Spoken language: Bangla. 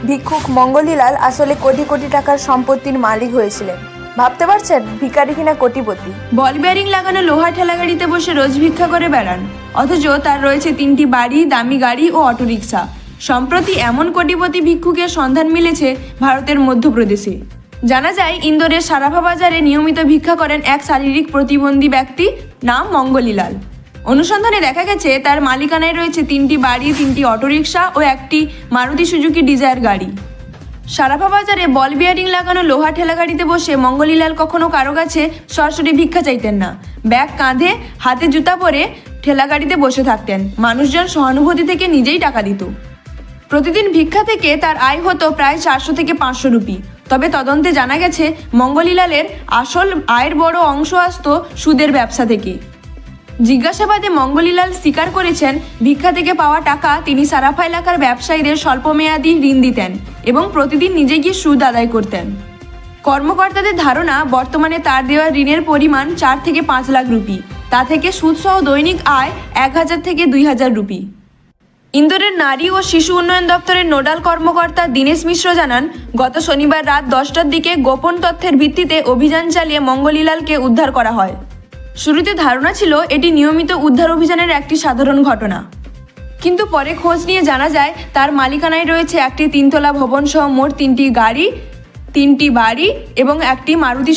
ভিক্ষুক মঙ্গলীলাল আসলে কোটি কোটি টাকার সম্পত্তির মালিক হয়েছিলেন। ভাবতে পারছেন ভিখারি কিনা কোটিপতি। বল বেয়ারিং লাগানো লোহার ঠেলাগাড়িতে বসে রোজ ভিক্ষা করে বেড়ান, অথচ তার রয়েছে 3টি বাড়ি, দামি গাড়ি ও অটোরিকশা। সম্প্রতি এমন কোটিপতি ভিক্ষুকের সন্ধান মিলেছে ভারতের মধ্যপ্রদেশে। জানা যায়, ইন্দোরের সারাফা বাজারে নিয়মিত ভিক্ষা করেন এক শারীরিক প্রতিবন্ধী ব্যক্তি, নাম মঙ্গলীলাল। অনুসন্ধানে দেখা গেছে তার মালিকানায় রয়েছে 3টি বাড়ি, 3টি অটোরিকশা ও একটি মারুতি সুজুকি ডিজায়ার গাড়ি। সারাফা বাজারে বল বিয়ারিং লাগানো লোহা ঠেলাগাড়িতে বসে মঙ্গলীলাল কখনো কারো কাছে সরাসরি ভিক্ষা চাইতেন না। ব্যাগ কাঁধে, হাতে জুতা পরে ঠেলাগাড়িতে বসে থাকতেন। মানুষজন সহানুভূতি থেকে নিজেই টাকা দিত। প্রতিদিন ভিক্ষা থেকে তার আয় হতো প্রায় 400 থেকে 500 রুপি। তবে তদন্তে জানা গেছে মঙ্গলীলালের আসল আয়ের বড় অংশ আসতো সুদের ব্যবসা থেকে। জিজ্ঞাসাবাদে মঙ্গলীলাল স্বীকার করেছেন, ভিক্ষা থেকে পাওয়া টাকা তিনি সারাফা এলাকার ব্যবসায়ীদের স্বল্পমেয়াদী ঋণ দিতেন এবং প্রতিদিন নিজে গিয়ে সুদ আদায় করতেন। কর্মকর্তাদের ধারণা, বর্তমানে তার দেওয়া ঋণের পরিমাণ 4 থেকে 5 লাখ রুপি। তা থেকে সুদসহ দৈনিক আয় 1000 থেকে 2000 রুপি। ইন্দোরের নারী ও শিশু উন্নয়ন দপ্তরের নোডাল কর্মকর্তা দীনেশ মিশ্র জানান, গত শনিবার রাত 10টার দিকে গোপন তথ্যের ভিত্তিতে অভিযান চালিয়ে মঙ্গলীলালকে উদ্ধার করা হয়। শুরুতে ধারণা ছিল এটি নিয়মিত উদ্ধার অভিযানের একটি সাধারণ ঘটনা, কিন্তু পরে খোঁজ নিয়ে জানা যায় তার মালিকানায় রয়েছে একটি 3 তলা ভবন সহ মোট 3টি গাড়ি, 3টি বাড়ি এবং একটি মারুতি